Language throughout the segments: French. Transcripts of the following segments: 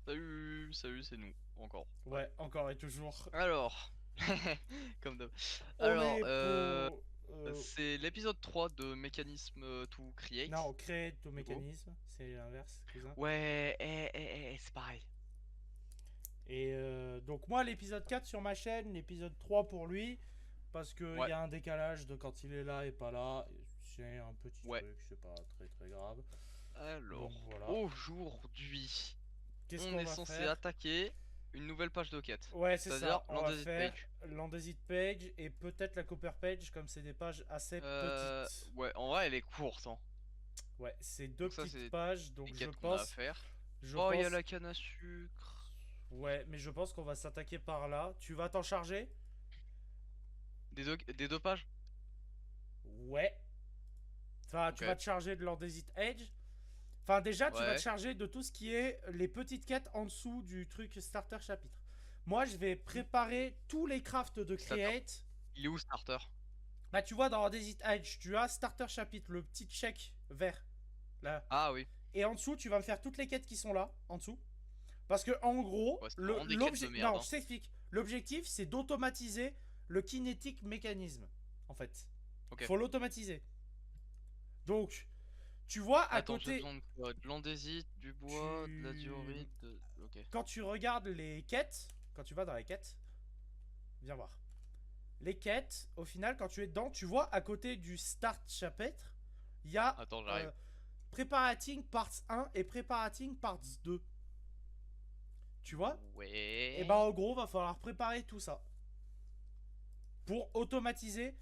Salut, c'est nous, encore. Ouais. Ouais, encore et toujours. Alors, comme d'hab. On Alors, est pour... c'est l'épisode 3 de Mécanisme to Non, Create, créer tout du coup. mécanisme, c'est l'inverse, cousin. Ouais, c'est pareil. Et donc moi, l'épisode 4 sur ma chaîne, l'épisode 3 pour lui, parce qu'il Ouais, y a un décalage de quand il est là et pas là. C'est un petit ouais. truc, c'est pas très très grave. Donc Alors, voilà. aujourd'hui, Qu'est-ce on qu'on est va censé faire? attaquer une nouvelle page de quête. Ouais, c'est C'est-à-dire ça. On va l'Undesite faire Page. l'Andesite Page et peut-être la Copper Page, comme c'est des pages assez petites. Ouais, en vrai, elle est courte, hein. Ouais, c'est deux Donc ça, petites c'est pages, les donc quêtes qu'on a à faire. je Oh, il y a pense, la canne à sucre. ouais, mais je pense qu'on va s'attaquer par là. Tu vas t'en charger? Des deux pages? Ouais. Enfin, tu Ok. vas te charger de l'Andesite Edge. Enfin, déjà, tu vas te Ouais. charger de tout ce qui est les petites quêtes en dessous du truc starter chapitre. Moi, je vais préparer tous les crafts de Attends, Create. il est où Starter? Bah, tu vois, dans Andesite Edge, tu as starter chapitre, le petit check vert. Là. Ah oui. Et en dessous, tu vas me faire toutes les quêtes qui sont là, en dessous. Parce que, en gros, Ouais, c'est vraiment des quêtes de merde, Non, hein. je t'explique. L'objectif, c'est d'automatiser le kinétique mécanisme, en fait. Ok. Faut l'automatiser. Donc, tu vois à Attends, j'ai côté, besoin de quoi? De l'andésite, du bois, de la tu... diorite, Ok. quand tu regardes les quêtes, quand tu vas dans les quêtes, viens voir. Les quêtes, au final, quand tu es dedans, tu vois à côté du start chapitre, il y a Attends, j'arrive. Preparating Parts 1 et Preparating Parts 2. Tu vois? Et bah Ouais. en gros, va falloir préparer tout ça. Pour automatiser,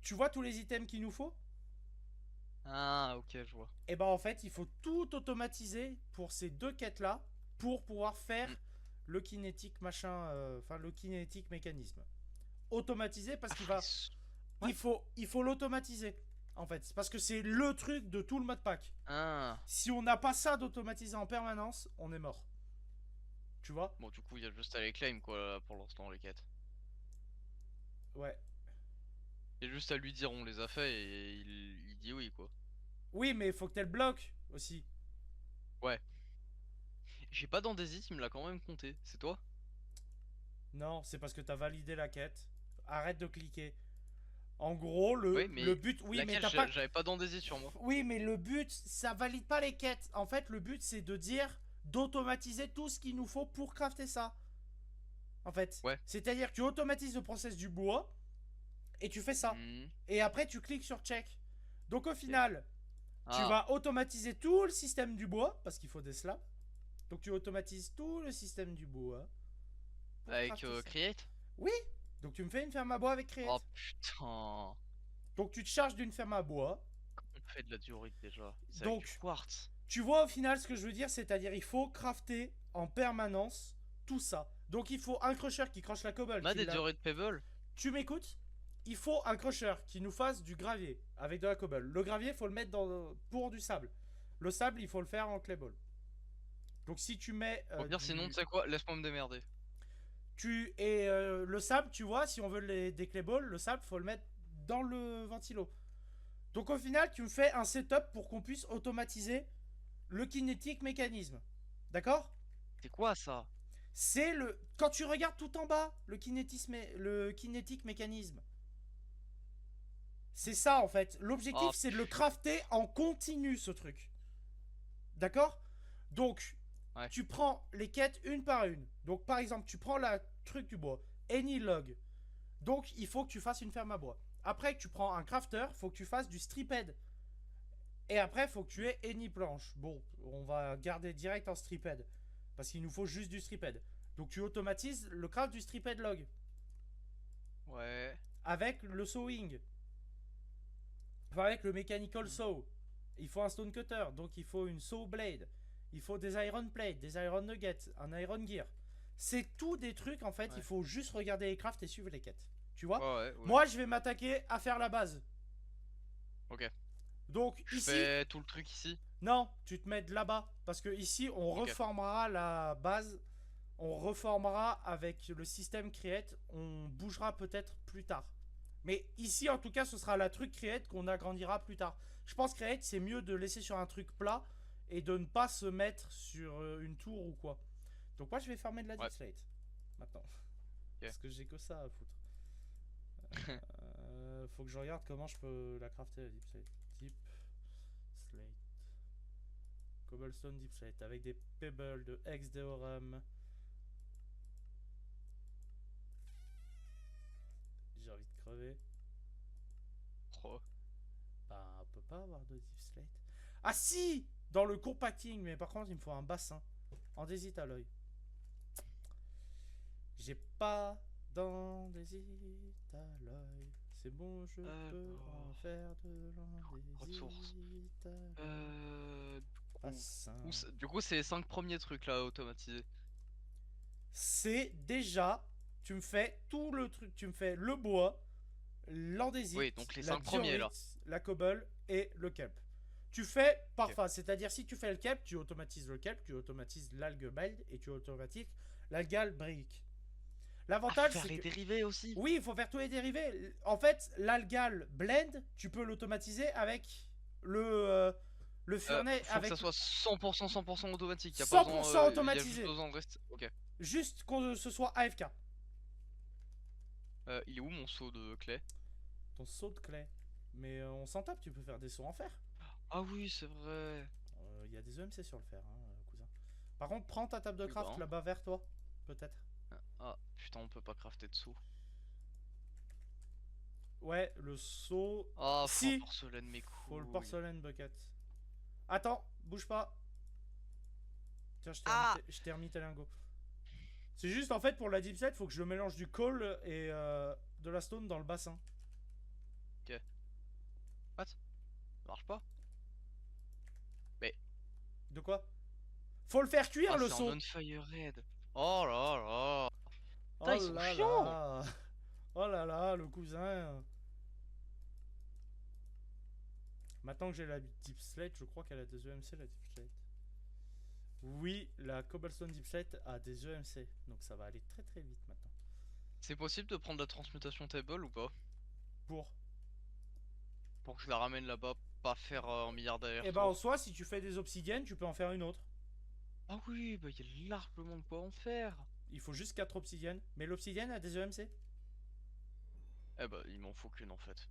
tu vois tous les items qu'il nous faut? Ah, ok, je vois. Et bah en fait, il faut tout automatiser pour ces deux quêtes-là pour pouvoir Hmm. faire le kinétique machin, enfin le kinétique mécanisme. Automatiser parce Ah, qu'il va, Ouais. il faut l'automatiser en fait, c'est parce que c'est le truc de tout le mode pack. Ah. Si on n'a pas ça d'automatiser en permanence, on est mort. Tu vois? Bon, du coup, il y a juste à les claim, quoi, là, pour l'instant, les quêtes. Ouais. Il y a juste à lui dire on les a fait et il dit oui, quoi. Oui, mais il faut que t'aies le bloc aussi. Ouais. J'ai pas d'andésite, il me l'a quand même compté. C'est toi? Non, c'est parce que t'as validé la quête. Arrête de cliquer. En gros, Ouais, le mais but, oui, mais laquelle t'as pas. j'avais pas d'andésite sur moi. Oui, mais le but, ça valide pas les quêtes. En fait, le but, c'est de dire d'automatiser tout ce qu'il nous faut pour crafter ça. En fait, Ouais. c'est-à-dire que tu automatises le process du bois et tu fais ça. Hmm. Et après, tu cliques sur check. Donc au Ok. final, tu Ah. vas automatiser tout le système du bois parce qu'il faut des slabs. Donc tu automatises tout le système du bois pour Avec crafter ça. Create? Oui. Donc tu me fais une ferme à bois avec Oh Create. putain. Donc tu te charges d'une ferme à bois. On fait de la diorite déjà. C'est avec du Donc quartz. tu vois au final ce que je veux dire, c'est-à-dire il faut crafter en permanence tout ça. Donc il faut un crusher qui croche la cobble, On a qui des l'a. diorites pebble? Tu m'écoutes? Il faut un crusher qui nous fasse du gravier avec de la cobble. Le gravier, il faut le mettre pour du sable. Le sable, il faut le faire en clayball. Donc si tu mets Au pire, sinon, tu du... sais quoi? Laisse-moi me démerder. Le sable, tu vois, si on veut des clayballs, le sable, faut le mettre dans le ventilo. Donc au final, tu me fais un setup pour qu'on puisse automatiser le kinétique mécanisme. D'accord? C'est quoi ça? C'est le... Quand tu regardes tout en bas, le kinétique mécanisme. C'est ça en fait. L'objectif Oh c'est de le crafter en continu ce truc. D'accord? Donc, ouais. tu prends les quêtes une par une. Donc par exemple, tu prends la truc du bois. Any log. Donc il faut que tu fasses une ferme à bois. Après que tu prends un crafter, il faut que tu fasses du striped. Et après, il faut que tu aies any planche. Bon, on va garder direct en striped. Parce qu'il nous faut juste du striped. Donc tu automatises le craft du striped log. Ouais. Avec le sewing. Enfin, avec le mechanical Hmm. saw. Il faut un stone cutter. Donc il faut une saw blade. Il faut des iron plates, des iron nuggets, un iron gear. C'est tout des trucs, en fait. Il Ouais. faut juste regarder les crafts et suivre les quêtes. Tu vois? Ouais. Moi, je vais m'attaquer à faire la base. Ok. Donc Je ici, fais tout le truc ici. non, tu te mets de là-bas. Parce que ici, on Ok. reformera la base. On reformera avec le système create. On bougera peut-être plus tard. Mais ici, en tout cas, ce sera la truc create qu'on agrandira plus tard. Je pense create, c'est mieux de laisser sur un truc plat et de ne pas se mettre sur une tour ou quoi. Donc moi je vais farmer de la Ouais. deep slate. Maintenant. Parce que j'ai que ça à foutre. Faut que je regarde comment je peux la crafter la deep slate. Deep slate. Cobblestone deep slate avec des pebbles de Hex Deorum. J'ai envie de crever. Oh. Bah, on peut pas avoir de deep slate. Ah si, dans le compacting, mais par contre il me faut un bassin. Andésite à l'œil. J'ai pas d'andésite à l'œil. C'est bon, je peux en faire de Ressources. l'andésite à l'œil. Bassin. Du coup, c'est les 5 premiers trucs là automatisés. C'est déjà, tu me fais tout le truc, tu me fais le bois, Oui, l'andésite, donc les la 5 premiers là. diorite, la cobble et le kelp. Tu fais par Ok. phase, c'est-à-dire si tu fais le kelp, tu automatises le kelp, tu automatises l'algue bald et tu automatises l'algal brick. Ah, faut L'avantage faire c'est les que dérivés aussi. oui, il faut faire tous les dérivés. En fait, l'algal blend, tu peux l'automatiser avec le furnet Faut que avec ça soit 100% 100% automatique. Y a pas besoin, 100% y a juste automatisé. besoin de rester. Ok. Juste que ce soit AFK. Il est où mon seau de clé? Ton saut de clé. Mais on s'en tape, tu peux faire des sauts en fer. Ah oui, c'est vrai. Il y a des EMC sur le fer, hein, cousin. Par contre, prends ta table de Oui, craft bah. là-bas vers toi. Peut-être. Ah putain, on peut pas crafter dessous. Ouais, le saut. Ah, faut un Si. porcelaine, mes Faut le couilles. porcelain bucket. Attends, bouge pas. Tiens, Ah! je t'ai remis tes lingots. C'est juste en fait pour la deep set, faut que je mélange du coal et de la stone dans le bassin. Ok. What? Ça marche pas? Mais. De quoi? Faut le faire cuire Ah, le c'est en saut. on fire red. Oh là là. Putain, Oh ils sont là chiants! là. Oh là là, le cousin. Maintenant que j'ai la deep slate, je crois qu'elle a des EMC la deep slate. Oui, la cobblestone deep slate a des EMC, donc ça va aller très très vite maintenant. C'est possible de prendre la transmutation table ou pas? Pour. Pour que je la ramène là-bas, pas faire un milliard Et bah en d'allers-retours. soi, si tu fais des obsidiennes, tu peux en faire une autre. Ah oui, bah y a largement de quoi en faire. Il faut juste 4 obsidiennes. Mais l'obsidienne a des EMC. Eh bah, il m'en faut qu'une en fait.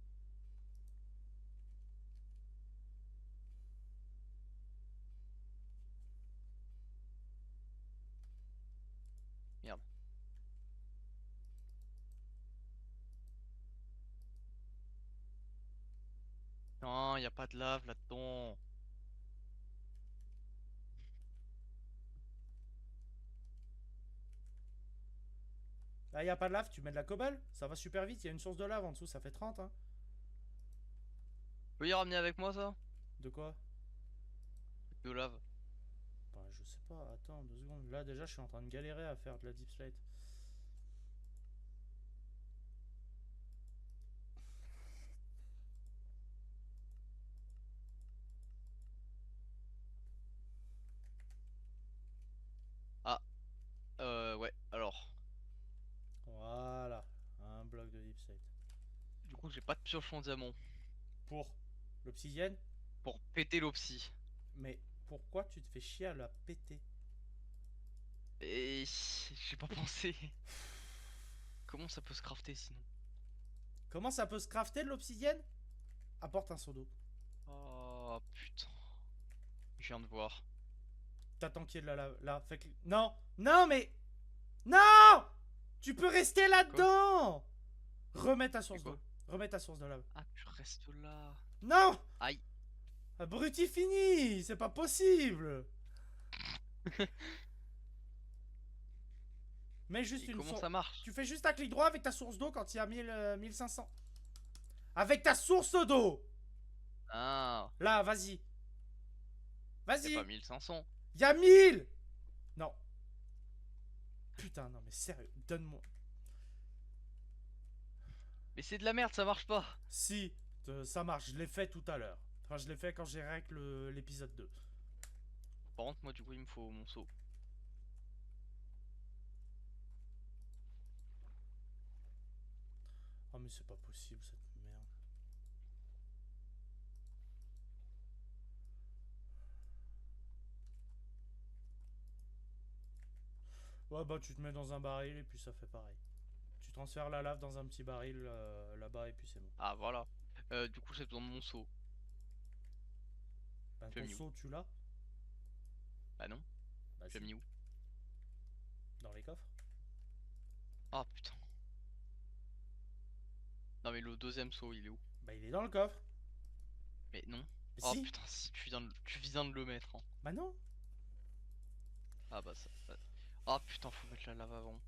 Merde. Non, y a pas de lave là-dedans. Là, y a pas de lave, tu mets de la cobble, ça va super vite. Il y a une source de lave en dessous, ça fait 30. Hein. Tu peux y ramener avec moi ça? De quoi? De lave. Bah, je sais pas, attends 2 secondes. Là, déjà, je suis en train de galérer à faire de la deep slate. Ah, ouais, alors. Voilà, un bloc de deep slate. Du coup, j'ai pas de pioche en diamant. Pour l'obsidienne. Pour péter l'opsie. Mais pourquoi tu te fais chier à la péter? Et j'ai pas pensé. Comment ça peut se crafter sinon? Comment ça peut se crafter de l'obsidienne? Apporte un seau d'eau. Oh putain. Je viens de voir. T'attends qu'il y ait de la lave. Là, fais que... Non. Non, mais... Non. Tu peux rester Quoi? là-dedans. Remets ta C'est source quoi? d'eau. Remets ta source de lave. Ah, tu restes là. Non. Aïe. Abruti fini. C'est pas possible. Mets juste Et une comment source. ça marche? Tu fais juste un clic droit avec ta source d'eau quand il y a 1500. Avec ta source d'eau. Ah, Là, vas-y. c'est pas Vas-y. 1500. Il y a 1000. Non. Putain, non, mais sérieux. Donne-moi. Mais c'est de la merde, ça marche pas. Si, ça marche. Je l'ai fait tout à l'heure. Enfin, je l'ai fait quand j'ai réglé l'épisode 2. Par contre, moi, du coup, il me faut mon seau. Oh, mais c'est pas possible cette merde. Ouais, bah tu te mets dans un baril et puis ça fait pareil. Tu transfères la lave dans un petit baril là-bas et puis c'est bon. Ah voilà. Du coup j'ai besoin de mon seau. Bah Tu l'as ton mis où? seau, tu l'as? Bah non. Bah Tu l'as si, mis où? dans les coffres. Ah putain. Non mais le deuxième seau il est où? Bah il est dans le coffre. Mais non. Mais Oh si. putain si tu viens de le mettre hein. Bah non. Ah bah ça. Ah putain faut mettre la lave avant.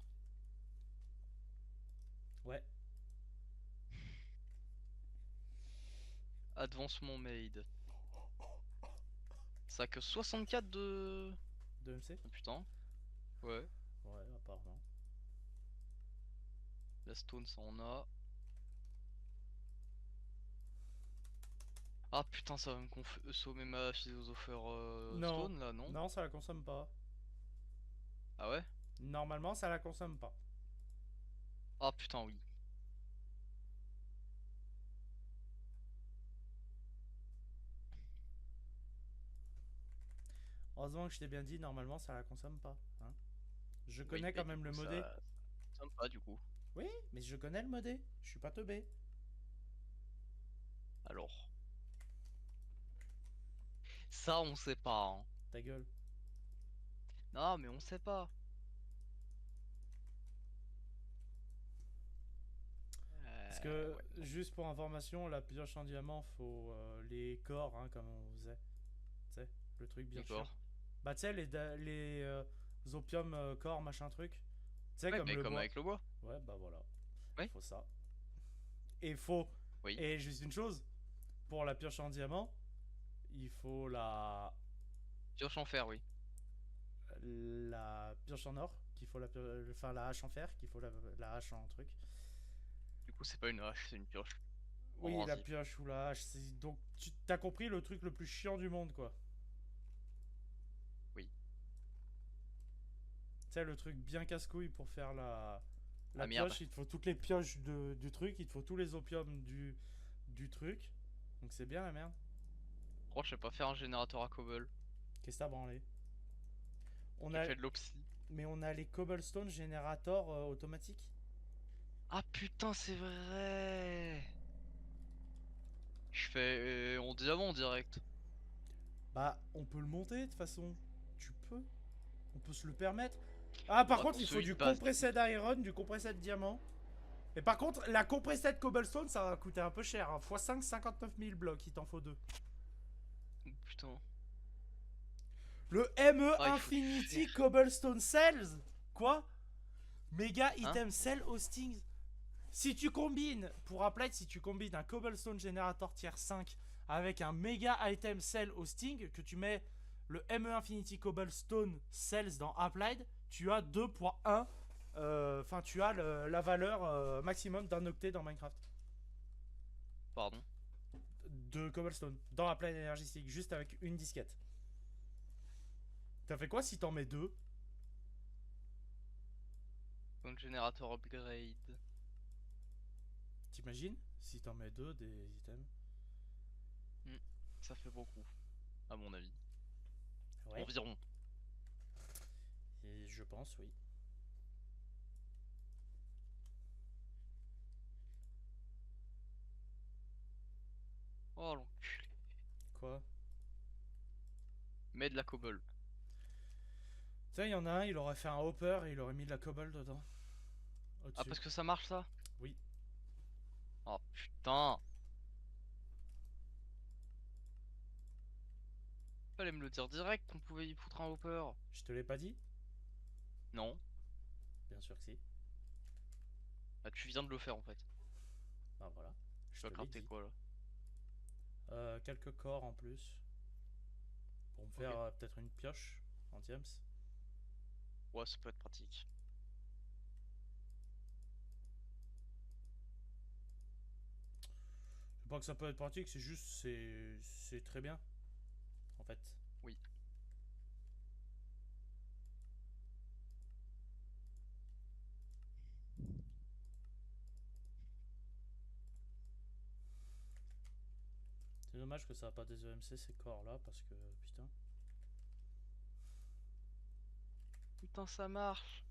Ouais. Advancement made. Ça a que 64 de... De MC. Ah putain. Ouais. Ouais, apparemment. La stone ça en a. Ah putain ça va me sommer ma philosophère Non. stone là non? Non, ça la consomme pas. Ah ouais? Normalement, ça la consomme pas. Ah putain oui. Heureusement que je t'ai bien dit, normalement, ça la consomme pas. Hein, je Oui connais mais quand du même le coup modé. ça... Sympa du coup. Oui, mais je connais le modé. Je suis pas teubé. Alors. Ça on sait pas hein. Ta gueule. Non mais on sait pas. Parce que, Ouais. juste pour information, la pioche en diamant, faut les corps, hein, comme on faisait. Tu sais, le truc bien chiant. D'accord. Bah, tu sais, les opium corps, machin truc. Tu sais, Ouais comme mais le comme bois. avec le bois. Ouais, bah voilà. Oui. Faut ça. Et faut. Oui. Et juste une chose, pour la pioche en diamant, il faut Pioche en fer oui. la pioche en or, qu'il faut enfin la hache en fer, qu'il faut la hache en truc. Du coup c'est pas une hache c'est une pioche. En Oui, la brasier. pioche ou la hache. Donc, tu t'as compris le truc le plus chiant du monde, quoi. Oui. Tu sais, le truc bien casse-couille pour faire la Ah merde. pioche. Il te faut toutes les pioches du truc. Il te faut tous les opiums du truc. Donc, c'est bien la merde. Pourquoi je sais pas faire un générateur à cobble? Qu'est-ce que t'as branlé? On J'ai a, fait de l'opsie. mais on a les cobblestone générateurs automatiques. Ah putain c'est vrai. Je fais en diamant en direct. Bah, on peut le monter de toute façon. Tu peux. On peut se le permettre. Ah, par Bah contre, dans il faut celui de du base du coup. compressed iron, du compressed diamant. Et par contre, la compressed cobblestone, ça va coûter un peu cher. Hein. x5, 59 000 blocs, il t'en faut deux. Oh, putain. Le ME Ah il faut du fer. Infinity Cobblestone Cells. Quoi? Mega Hein? Item Cell Hostings. Si tu combines, pour Applied, si tu combines un Cobblestone Generator Tier 5 avec un Mega Item Cell Hosting, que tu mets le ME Infinity Cobblestone Cells dans Applied, tu as 2.1. Enfin, tu as la valeur maximum d'un octet dans Minecraft. Pardon. De Cobblestone. Dans Applied Energy Stick, juste avec une disquette. T'as fait quoi si t'en mets deux? Donc générateur upgrade. T'imagines? Si t'en mets deux des items. Hmm, ça fait beaucoup. À mon avis. Ouais. Environ. Et je pense, oui. Oh l'enculé. Quoi? Mets de la cobble. Tu sais, il y en a un, il aurait fait un hopper et il aurait mis de la cobble dedans. Ah Au-dessus. parce que ça marche ça? Oui. Oh putain. Fallait me le dire direct qu'on pouvait y foutre un hopper. Je te l'ai pas dit? Non. Bien sûr que si. Ah tu viens de le faire en fait. Bah voilà. Tu Je vas te l'ai crafter dit. quoi là? Quelques corps en plus. Pour me Ok. faire peut-être une pioche en diams. Ouais ça peut être pratique. C'est pas que ça peut être pratique, c'est juste, c'est très bien. En fait. Oui. C'est dommage que ça a pas des EMC ces corps là parce que putain. Putain ça marche.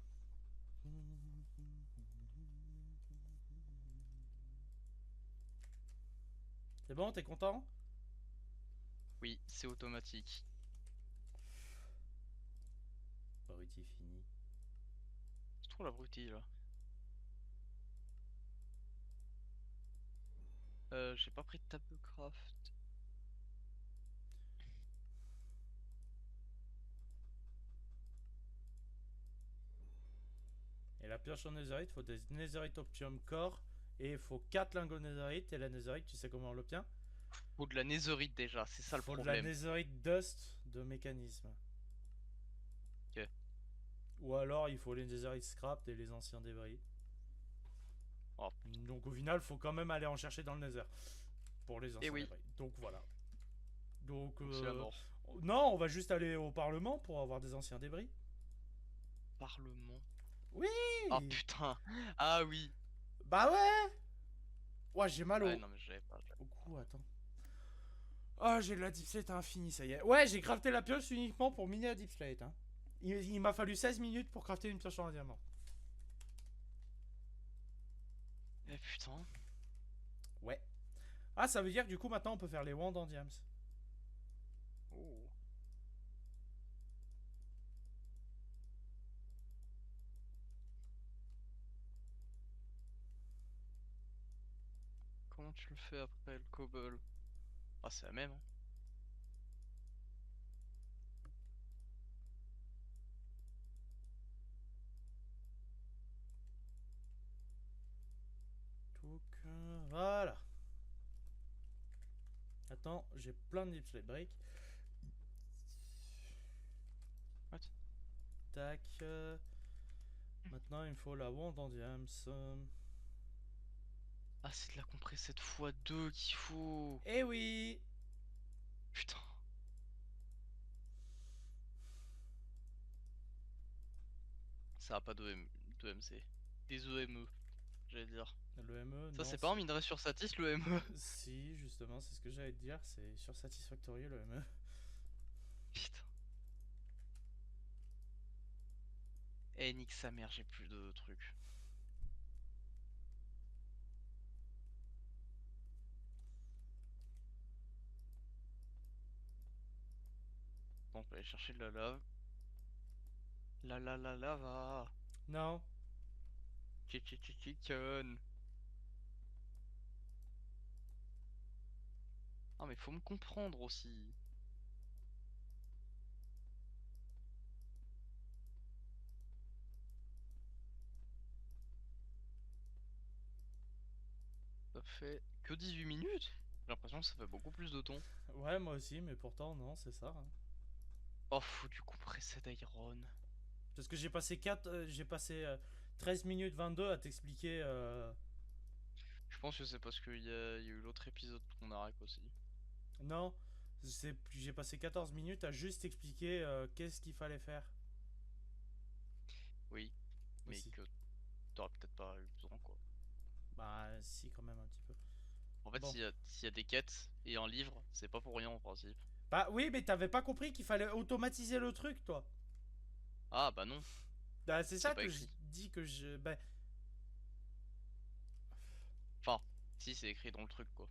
C'est bon, t'es content? Oui, c'est automatique. Abruti fini. C'est trop l'abruti là. J'ai pas pris de table de craft. Et la pioche en netherite, faut des netherite optium core. Et il faut 4 lingots netherite. Et la netherite, tu sais comment on l'obtient? Faut de la netherite déjà, c'est ça le Faut de la problème. netherite dust de mécanisme. Ok. Ou alors il faut les netherite scrap et les anciens débris. Oh, Donc au final, faut quand même aller en chercher dans le nether. Pour les et anciens oui, débris. Donc voilà. Donc donc c'est la mort. non, on va juste aller au parlement pour avoir des anciens débris. Parlement. Ah Oui. putain. Ah oui. Bah ouais. Ouais, j'ai mal Ouais, au... non mais j'avais pas. au cou, attends. Ah, j'ai de la deep slate à infini, ça y est. Ouais, j'ai crafté la pioche uniquement pour miner la deep slate. Hein. Il m'a fallu 16 minutes pour crafter une pioche en diamant. Eh putain. Ouais. Ah, ça veut dire que du coup, maintenant, on peut faire les wands en diams. Oh. Comment tu le fais après le cobble? Ah c'est la même. Hein. Donc, voilà. Attends, j'ai plein de deep slate break. What? Tac. Maintenant, il me faut la wand en diams. Ah c'est de la compressette x2 qu'il faut. Eh oui. Putain. Ça a pas de MC. Des EME, j'allais dire. Le ME, Ça non, c'est pas un c'est... minerai sur Satis le ME. Si, justement, c'est ce que j'allais te dire. C'est sur Satisfactory, le ME. Putain. Eh nique sa mère, j'ai plus de trucs. Bon, on va aller chercher de la lave. La lava. Non. Chicken. Ah mais faut me comprendre aussi. Ça fait que 18 minutes? J'ai l'impression que ça fait beaucoup plus de temps. Ouais, moi aussi, mais pourtant, non, c'est ça. Hein. Oh, faut du compressé d'iron. Parce que j'ai passé 13 minutes 22 à t'expliquer. Je pense que c'est parce qu'il y a eu l'autre épisode qu'on arrête aussi. Non, j'ai passé 14 minutes à juste expliquer qu'est-ce qu'il fallait faire Oui, mais aussi. que t'aurais peut-être pas eu besoin quoi. Bah, si, quand même, un petit peu. En fait, Bon. s'il y a des quêtes et un livre, c'est pas pour rien en principe. Bah, oui, mais t'avais pas compris qu'il fallait automatiser le truc, toi. Ah bah non, Bah, c'est c'est ça pas que je écrit. dis que je. Bah, Enfin, si c'est écrit dans le truc quoi,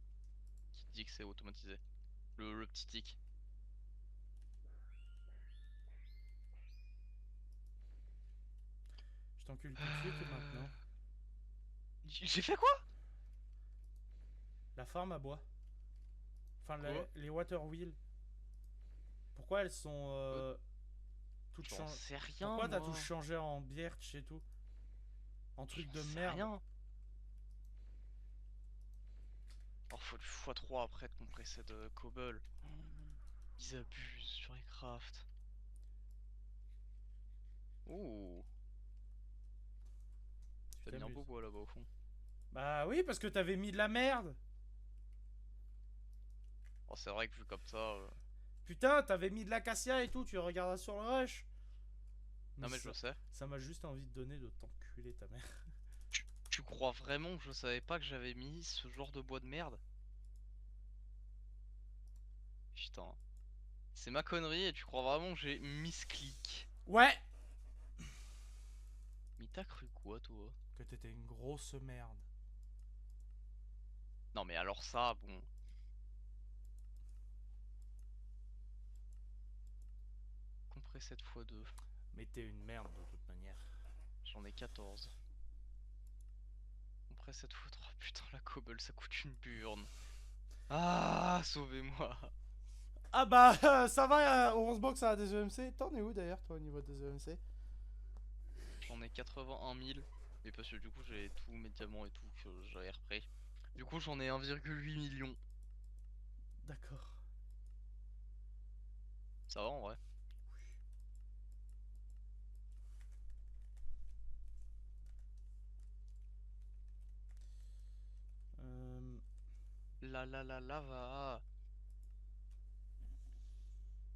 qui te dit que c'est automatisé. Le petit tic. je t'encule tout de suite maintenant. J'ai fait quoi? La farm à bois. Enfin, Quoi? les water wheels. Pourquoi elles sont Euh, toutes J'en changées. sais rien Pourquoi t'as tout moi. changé en birch et tout? En truc J'en de sais merde. rien. Oh, faut du x3 après de compresser de cobble. Ils abusent sur les crafts. Ouh, Tu t'as mis un beau t'amuses. bois là-bas au fond. Bah oui, parce que t'avais mis de la merde. Oh, c'est vrai que vu comme ça. Putain, t'avais mis de l'acacia et tout, tu regarderas sur le rush. Mais Non, mais je ça, sais. ça m'a juste envie de donner de t'enculer ta mère. Tu crois vraiment que je savais pas que j'avais mis ce genre de bois de merde? Putain. C'est ma connerie et tu crois vraiment que j'ai misclick. Ouais. Mais t'as cru quoi, toi? Que t'étais une grosse merde. Non, mais alors ça, bon. ferai 7 x 2. Mais t'es une merde de toute manière. J'en ai 14. On ferait 7 x 3. Putain, la cobble, ça coûte une burne. Ah, sauvez-moi. Ah bah ça va, heureusement que ça a des EMC. T'en es où d'ailleurs toi au niveau des EMC? J'en ai 81 000. Mais parce que du coup, j'ai tous mes diamants et tout que j'avais repris. Du coup, j'en ai 1,8 million. D'accord. Ça va en vrai. Euh, La va.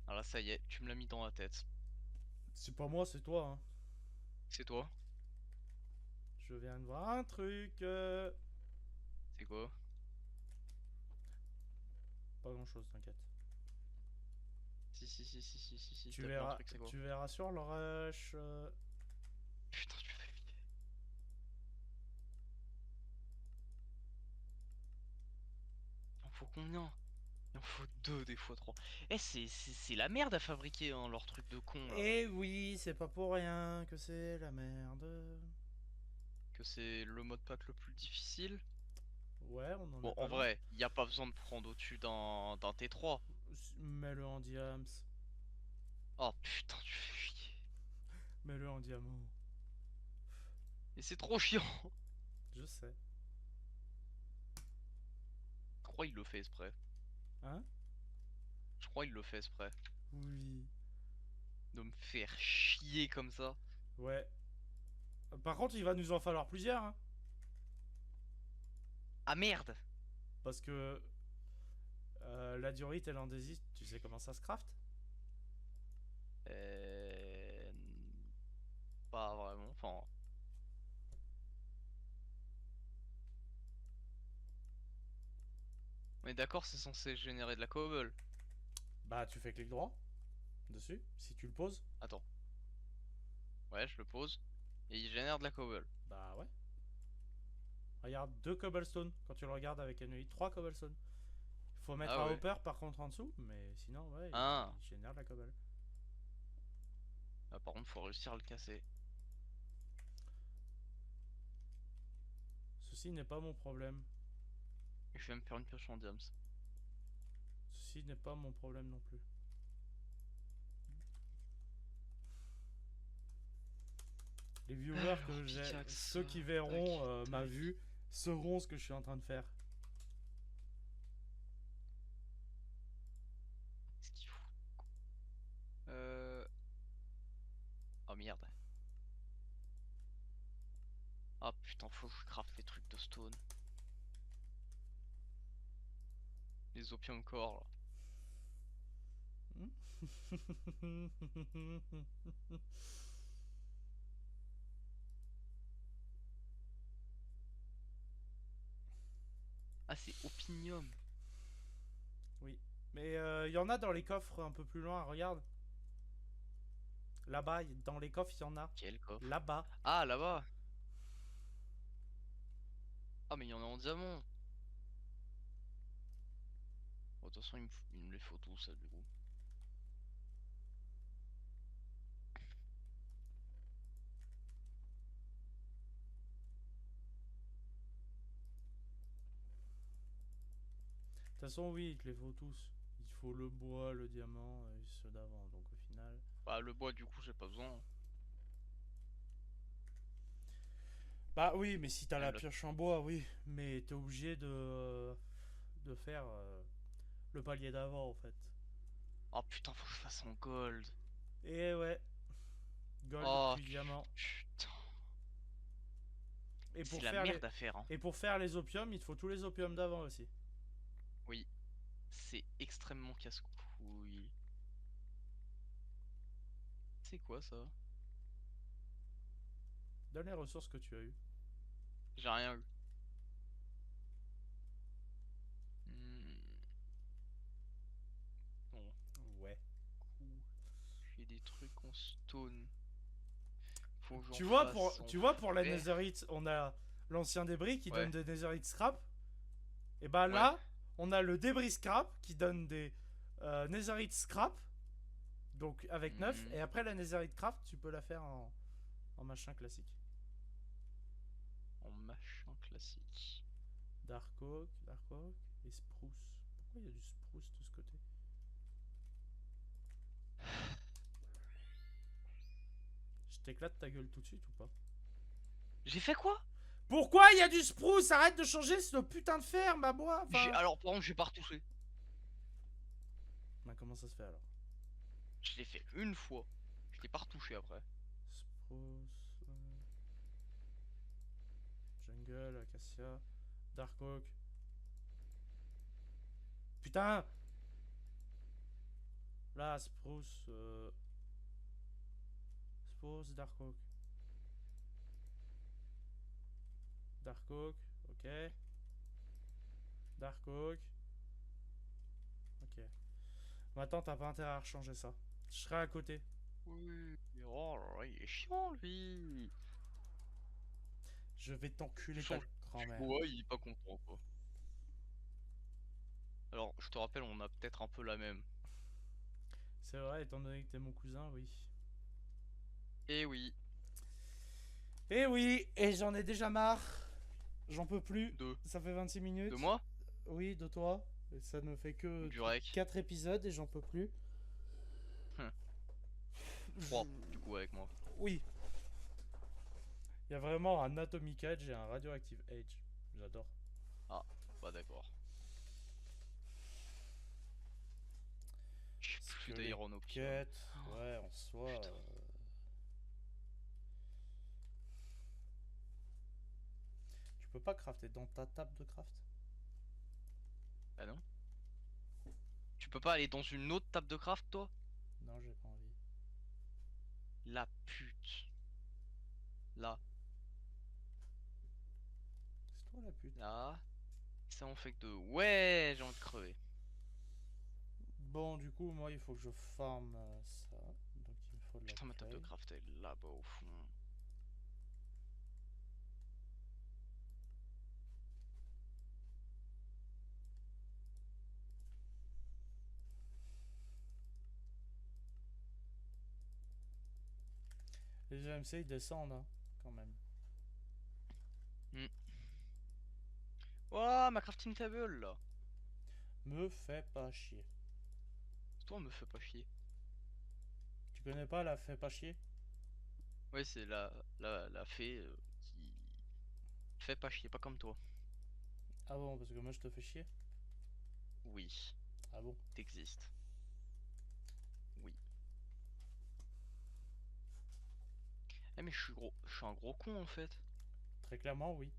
Ah là, ça y est, tu me l'as mis dans la tête. c'est pas moi, c'est toi. Hein. C'est toi? Je viens de voir un truc. C'est quoi? Pas grand chose, t'inquiète. Si, Tu t'as vu un verras, truc, c'est quoi? tu verras sur le rush. Putain, tu fais le pied. Il en faut combien? Il en faut deux des fois trois. Eh, c'est la merde à fabriquer, hein, leur truc de con là. Et oui, c'est pas pour rien que c'est la merde. Que c'est le mode pack le plus difficile. Ouais, on en Bon, est pas en loin. vrai, y a pas besoin de prendre au-dessus d'un T3. Mets-le en diams. Oh putain, tu fais chier. Mets-le en diamant. Et c'est trop chiant. Je sais. Je crois il le fait exprès. Hein? Je crois il le fait exprès. Oui. De me faire chier comme ça. Ouais. Par contre, il va nous en falloir plusieurs. Hein, Ah merde! parce que la diorite et l'andésite, tu sais comment ça se craft? Euh... Pas vraiment. Enfin, on est d'accord, c'est censé générer de la cobble. Bah, tu fais clic droit dessus, si tu le poses. Attends. Ouais, je le pose. Et il génère de la cobble. Bah ouais. Regarde, 2 cobblestone quand tu le regardes avec un œil, 3 cobblestone. Il faut mettre Ah un ouais. hopper par contre en dessous, mais sinon, ouais, Ah. il génère de la cobble. Ah, par contre, faut réussir à le casser. Ceci n'est pas mon problème. Et je vais me faire une pioche en diams. Ceci n'est pas mon problème non plus. Les viewers Alors, que j'ai, pickaxe. ceux qui verront Tac, ma tac. vue, sauront ce que je suis en train de faire. Qu'est-ce qu'il faut? Oh merde. Ah putain, faut que je craft les trucs de stone. Les opium core là. Ah, c'est opinium. Oui. Mais il y en a dans les coffres un peu plus loin, regarde. Là-bas, dans les coffres, il y en a. Quel coffre? Là-bas. Ah, là-bas. Ah, mais il y en a en diamant. Bon, de toute façon, il me les faut tous, ça, du coup. De toute façon, oui, il te les faut tous. Il te faut le bois, le diamant et ceux d'avant. Donc au final. Bah, le bois, du coup, j'ai pas besoin. Bah oui, mais si t'as Même la la... pioche en bois, oui. Mais t'es obligé de faire le palier d'avant en fait. Oh putain, faut que je fasse en gold. Et ouais. Gold Oh puis diamant. putain. Et C'est pour la faire les merde à faire, hein. et pour faire les opiums, il te faut tous les opiums d'avant aussi. Oui, c'est extrêmement casse-couille. C'est quoi ça? Donne les ressources que tu as eues. J'ai rien eu. Hmm, bon, Ouais. coup, j'ai des trucs en stone. Faut que j'en Tu vois fasse en tu vois pour la fer. netherite, on a l'ancien débris qui donne Ouais, des netherite scrap. Et bah ouais. là, on a le débris scrap qui donne des netherite scrap. Donc avec 9. Et après la Netherite Craft, tu peux la faire en machin classique. En machin classique. Dark Oak et Spruce. Pourquoi il y a du Spruce de ce côté? Je t'éclate ta gueule tout de suite ou pas? J'ai fait quoi? Pourquoi il y a du Spruce? Arrête de changer ce putain de fer, ma bois. Enfin... Alors par contre j'ai pas retouché. Bah, comment ça se fait alors? Je l'ai fait une fois. Je l'ai pas retouché après. Spruce... Jungle, Acacia... Dark Oak... Putain! Là, Spruce... Spruce, Dark Oak... Dark Oak, ok. Dark Oak... Ok. Maintenant, t'as pas intérêt à rechanger ça. Je serai à côté. Oui. Oh là là, il est chiant lui. Je vais t'enculer ta Change. grand-mère. Ouais, il est pas content quoi. Alors, je te rappelle, on a peut-être un peu la même. C'est vrai, étant donné que t'es mon cousin, oui. Eh oui, Eh oui, et j'en ai déjà marre. J'en peux plus. deux. Ça fait 26 minutes. De moi? Oui, de toi. Et ça ne fait que Du rec. 4 épisodes et j'en peux plus. 3 du coup avec moi. Oui. Il y a vraiment un Atomic Edge et un Radioactive Edge. J'adore. Ah, bah d'accord. J'ai plus d'Iron Opium. Quête, ouais, en soi. Putain. Tu peux pas crafter dans ta table de craft? Ah non? Tu peux pas aller dans une autre table de craft toi? Non, j'ai pas envie. La pute. Là, C'est toi la pute. là. Ça en fait que deux. Ouais, j'ai envie de crever. Bon, du coup, moi, il faut que je farm ça. Donc, il me faut de la Putain, ma table de clay. craft elle est là-bas au fond. Les GMC, ils descendent, hein, quand même. Oh, ma crafting table là. Me fais pas chier. Toi, me fais pas chier. Tu connais pas la fais pas chier? Ouais, c'est la fée qui fait pas chier, pas comme toi. Ah bon, parce que moi, je te fais chier? Oui, Ah bon? t'existes. Oui. Eh mais je suis un gros con en fait. Très clairement, oui.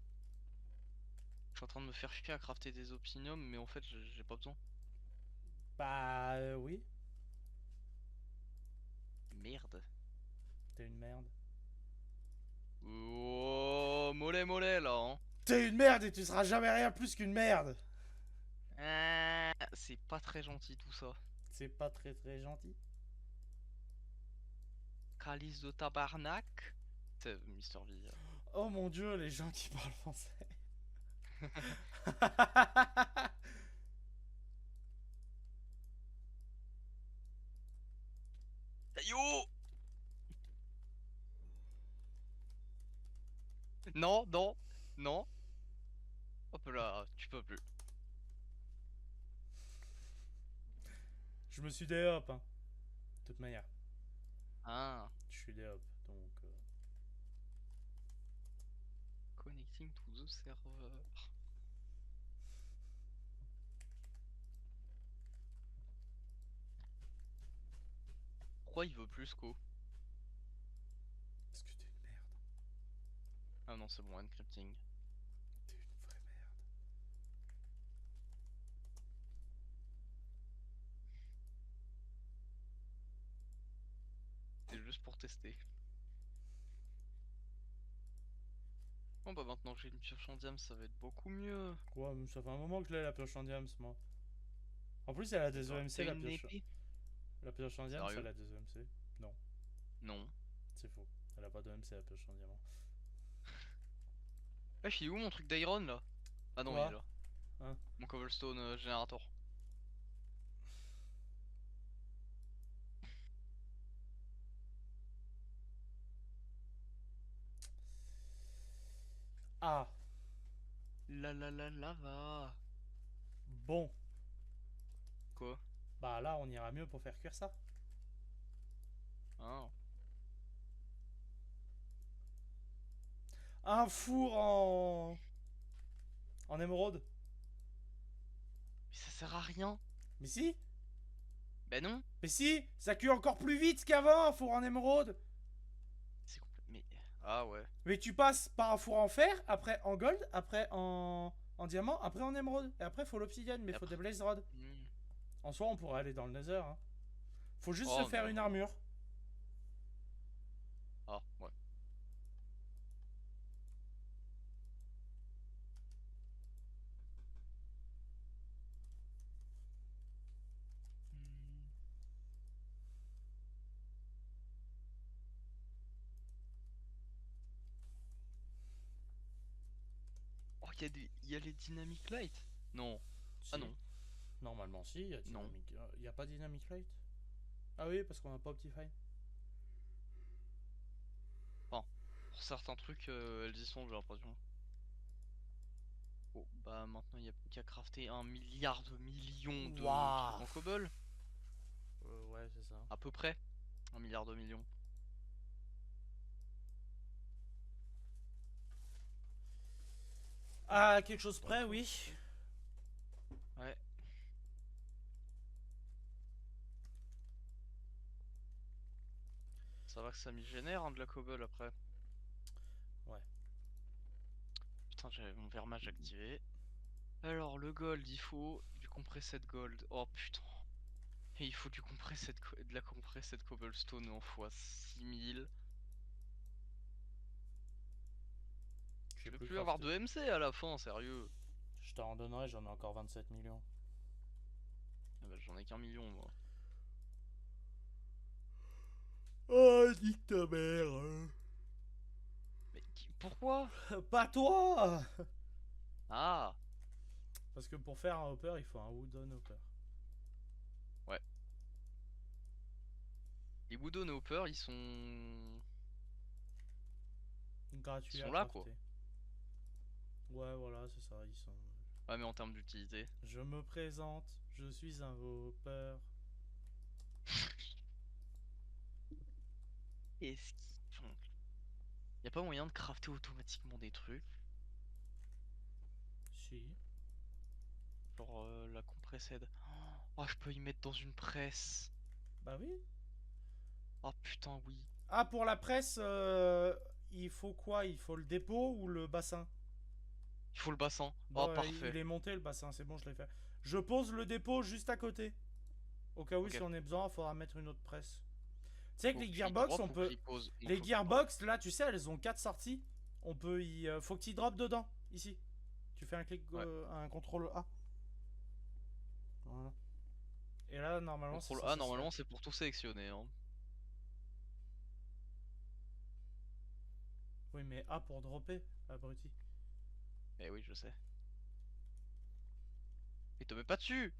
Je suis en train de me faire chier à crafter des opiniums, mais en fait j'ai pas besoin. Bah, oui. Merde. T'es une merde. Oh, mollet mollet là, hein. T'es une merde et tu seras jamais rien plus qu'une merde! C'est pas très gentil tout ça. C'est pas très très gentil. Calice de tabarnak. C'est Mister V. Oh mon dieu, les gens qui parlent français. Yo. Non, non, non. Hop là, tu peux plus. Je me suis déhop, hein. De toute manière, Ah, je suis déhop, donc... connecting to the server. Pourquoi il veut plus qu'au? Parce que t'es une merde. Ah non, c'est bon, encrypting. T'es une vraie merde. C'est juste pour tester. Bon bah maintenant que j'ai une pioche en diamant, ça va être beaucoup mieux. Quoi, ça fait un moment que je l'ai la pioche en diams, moi. En plus, elle a des EMC, T'as la une pioche. épée? La pioche en diams, Sérieux? elle a des EMC. Non, Non. c'est faux. Elle a pas d'EMC, la pioche en diamant. Wesh, il est où mon truc d'iron là? Ah non, il est Quoi? là. Hein? Mon cobblestone générateur. Ah, La lava. bon. Quoi? Bah là, on ira mieux pour faire cuire ça. Ah. Un four en émeraude. Mais ça sert à rien. Mais si, Ben non. mais si, ça cuit encore plus vite qu'avant, un four en émeraude. C'est mais... Ah ouais. Mais tu passes par un four en fer, après en gold, après en diamant, après en émeraude. Et après, faut l'obsidienne, mais Et faut après... des blaze rods. Hmm. En soi, on pourrait aller dans le nether. Hein. Faut juste se Oh faire non. une armure. Ah ouais. Hmm. Oh, il y a les dynamic light. Non. Ah Si. non. Normalement, si, il y a Non. dynamic. Il y a pas dynamic light. Ah oui, parce qu'on a pas Optifine. Enfin, pour certains trucs, elles y sont, j'ai l'impression. Oh, bah maintenant il y a plus qu'à crafter 1 milliard de millions de trucs Waouh. en cobble. Ouais, c'est ça. À peu près. 1 milliard de millions. À quelque chose près, oui. Ouais. Ça va que ça m'y génère hein, de la cobble après. Ouais. Putain, j'avais mon vermage activé. Alors, le gold, il faut du compressé de gold. Oh putain. Et il faut de la compressée de cobblestone en x 6000. Je Je sais vais plus plus avoir crafter. de MC à la fin, sérieux. Je t'en donnerai, j'en ai encore 27 millions. Ah bah, j'en ai qu'1 million moi. Oh, nique ta mère. Mais pourquoi? Pas toi. Ah, Parce que pour faire un hopper, il faut un wooden hopper. ouais. Les Wooden Hopper, ils Gratuit à sont là quoi. crafter. Ouais, voilà, c'est ça, ils sont. Ouais, mais en termes d'utilité. Je me présente, je suis un hopper. Est-ce qu'ils font... Y a pas moyen de crafter automatiquement des trucs? Si. Genre la compressée de... Oh, je peux y mettre dans une presse. Bah oui. Oh putain, oui. Ah, pour la presse, il faut quoi? Il faut le dépôt ou le bassin? Il faut le bassin. Oh, Bon, il parfait. est monté le bassin, c'est bon, je l'ai fait. Je pose le dépôt juste à côté. Au cas où, Ok. si on a besoin, il faudra mettre une autre presse. Tu sais que Faut les que j'y gearbox, drop on ou que peut. j'y pose? Non, Les faut que j'y drop. gearbox, là, tu sais, elles ont 4 sorties. On peut y. Faut que tu drop dedans, ici. Tu fais un clic, Ouais. un contrôle A. Voilà. Et là, normalement, c'est Contrôle A, censé se faire. normalement, c'est pour tout sélectionner. Hein. Oui, mais A pour dropper, abruti. Eh oui, je sais. Mais te mets pas dessus!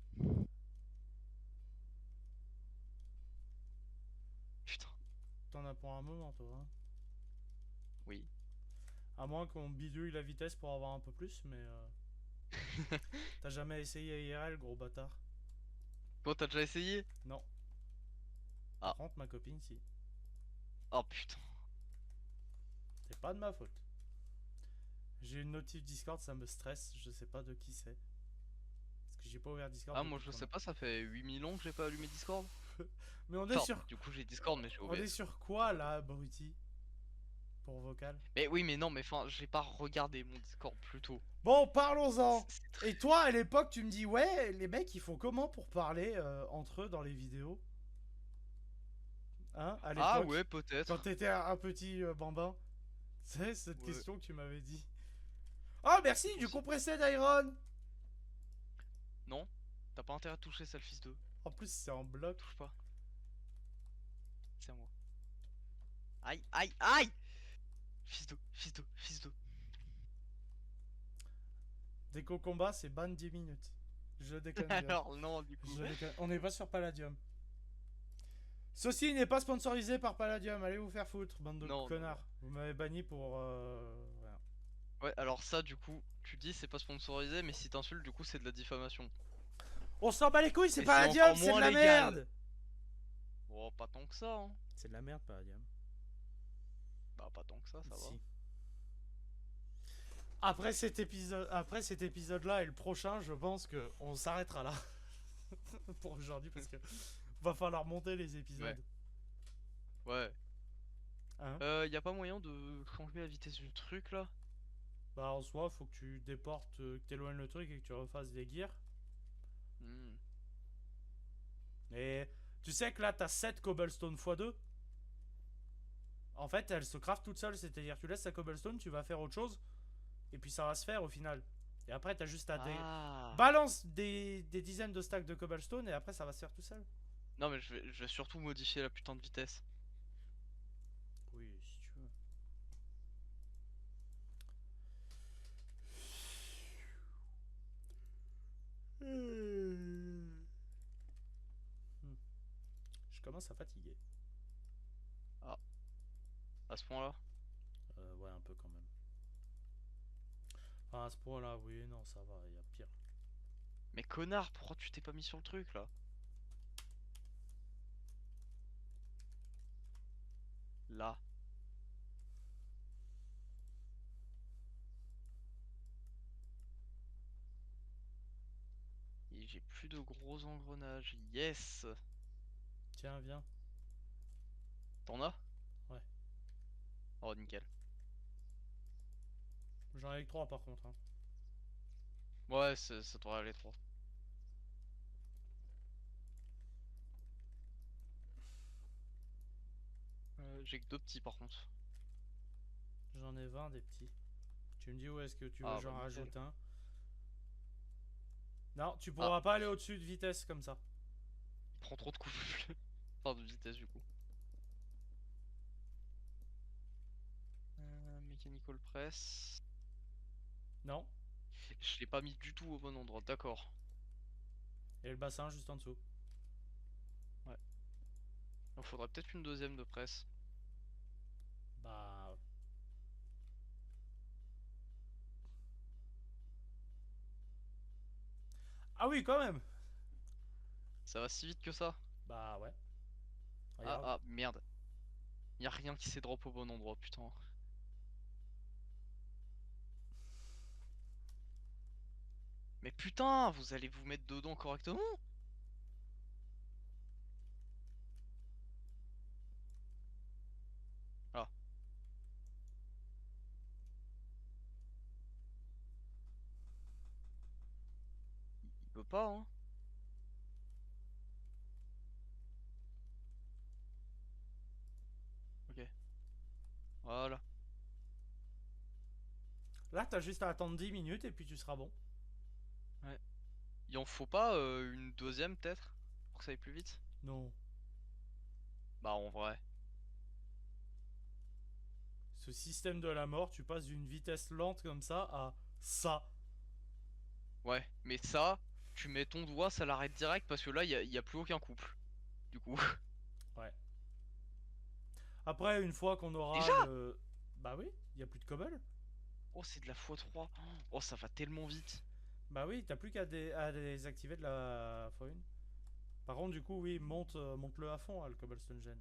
Putain. T'en as pour un moment, toi. Hein. Oui. À moins qu'on bidouille la vitesse pour avoir un peu plus, mais. T'as jamais essayé IRL, gros bâtard? Toi, t'as déjà essayé? Non. Par Ah. contre, ma copine, si. Oh putain. C'est pas de ma faute. J'ai une notif Discord, ça me stresse, je sais pas de qui c'est. Parce que j'ai pas ouvert Discord Ah, moi depuis je qu'on sais a. pas, ça fait 8000 ans que j'ai pas allumé Discord. Mais on est Enfin, sur. du coup, j'ai Discord, mais j'ai On est OBS. sur quoi là, abruti? Pour vocal. Mais oui, mais non, mais enfin, j'ai pas regardé mon Discord plus tôt. Bon, parlons-en. C'est Et toi, à l'époque, tu me dis, ouais, les mecs, ils font comment pour parler entre eux dans les vidéos? Hein, à Ah l'époque, ouais, quand peut-être. t'étais un petit bambin. C'est cette Ouais, question que tu m'avais dit. Oh, merci, du possible. compressé d'iron. Non, t'as pas intérêt à toucher ça, le fils de. En plus, c'est en bloc. Touche pas. C'est à moi. Aïe, aïe, aïe! Fils de, fils de, fils de. Déco combat, c'est ban 10 minutes. Je déconne bien. Alors, non, du coup. Je déconne. On n'est pas sur Palladium. Ceci n'est pas sponsorisé par Palladium. Allez vous faire foutre, bande de Non, non, non. connards. Vous m'avez banni pour. Voilà. Ouais, alors ça, du coup, tu dis c'est pas sponsorisé, mais si t'insultes, du coup, c'est de la diffamation. On s'en bat les couilles, c'est Et c'est Palladium, encore c'est de moins la légal. merde. Oh, pas tant que ça, hein. C'est de la merde, Palladium. Bah, pas tant que ça va. Si. Après cet épisode-là et le prochain, je pense que on s'arrêtera là pour aujourd'hui parce que va falloir monter les Ouais, épisodes. ouais. Hein? Y a pas moyen de changer la vitesse du truc là? Bah en soi, faut que tu déportes, que t'éloignes le truc et que tu refasses des gears. Hmm. Et tu sais que là, t'as 7 cobblestone x2. En fait, elle se craft toute seule, c'est-à-dire tu laisses ta cobblestone, tu vas faire autre chose, et puis ça va se faire au final. Et après, t'as juste à Ah. balance des dizaines de stacks de cobblestone, et après, ça va se faire tout seul. Non, mais je vais surtout modifier la putain de vitesse. Oui, si tu veux. Hmm. Je commence à fatiguer. Ah, à ce point-là? Ouais, un peu quand même. Enfin, à ce point-là, oui, non, ça va, il y a pire. Mais connard, pourquoi tu t'es pas mis sur le truc là? Là. Et j'ai plus de gros engrenages. Yes! Tiens, viens. T'en as? Ouais. Oh, nickel. J'en ai que 3 par contre. Hein. Ouais, ça devrait aller trop. J'ai que deux petits par contre. J'en ai 20 des petits. Tu me dis où est-ce que tu veux Ah, bah j'en nickel. rajoute un. Non, tu Ah, pourras pas aller au-dessus de vitesse comme ça. il prend trop de coups. Enfin, de vitesse du coup. Mechanical Press. Non. Je l'ai pas mis du tout au bon endroit, d'accord. Et le bassin juste en dessous. Ouais. Il faudrait peut-être une deuxième de presse. Bah. Ah oui, quand même. Ça va si vite que ça? Bah ouais. Ah, Regarde. ah, merde. Y a rien qui s'est drop au bon endroit, putain. Mais putain, vous allez vous mettre dedans correctement? Ah, il peut pas, hein. Ok, voilà. Là, t'as juste à attendre 10 minutes et puis tu seras bon. Ouais. Il en faut pas une deuxième peut-être? Pour que ça aille plus vite? Non. Bah en vrai. Ce système de la mort, tu passes d'une vitesse lente comme ça à ça. Ouais, mais ça, tu mets ton doigt, ça l'arrête direct parce que là, y a plus aucun couple. Du coup. Ouais. Après, une fois qu'on aura Déjà? le. Bah oui, il y a plus de cobble. Oh, c'est de la x3. Oh, ça va tellement vite. Bah oui, t'as plus qu'à à désactiver de la x1. Par contre, du coup, oui, monte-le à fond, hein, le cobblestone gen.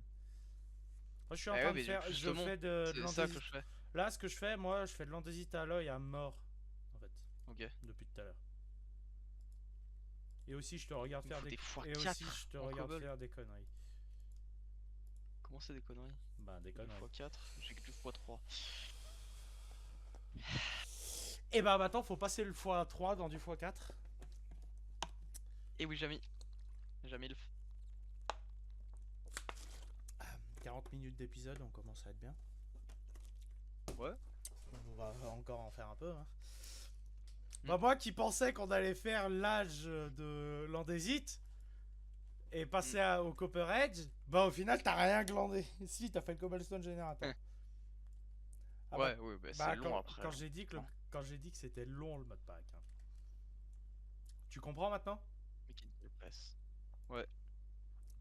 Moi, je suis Ah en ouais, train de mais faire. Je justement, fais de c'est ça que je l'andésite. fais. Là, ce que je fais, moi, je fais de l'andésite alloy à mort. En fait, Ok. depuis tout à l'heure. Et aussi, je te regarde Il me faire faut des. des Et aussi, x4 je te en regarde cobble. faire des conneries. Comment c'est des conneries? Bah, des 2 conneries. x4, j'ai que du x3. Et bah, maintenant, faut passer le x3 dans du x4. Et oui, Jamy. Jamais le. 40 minutes d'épisode, on commence à être bien. Ouais. On va encore en faire un peu. Hein. Hmm. Bah, moi qui pensais qu'on allait faire l'âge de l'andésite et passer au Copper Edge, bah au final t'as rien glandé. Si, t'as fait le Cobblestone Generator. Ah bah, Ouais, ouais, bah c'est bah long après. quand j'ai dit que Hein. quand j'ai dit que c'était long le modpack. Hein. Tu comprends maintenant Mechanical Press. Ouais.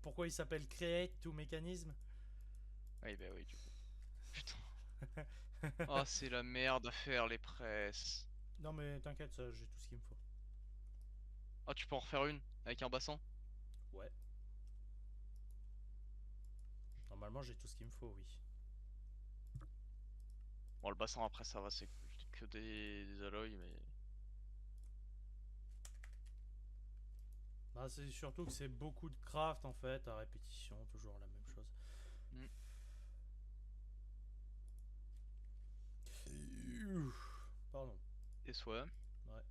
pourquoi il s'appelle Create to Mechanism? Oui, bah oui, du coup. Putain. Oh, c'est la merde à faire les presses. Non mais t'inquiète, ça, j'ai tout ce qu'il me faut. Ah, tu peux en refaire une avec un bassin? Ouais, normalement j'ai tout ce qu'il me faut, oui. Bon, le bassin après ça va, c'est que des alloys, mais. Bah, c'est surtout que c'est beaucoup de craft en fait, à répétition, toujours la même chose. Hmm. Pardon. Et soit. Ouais.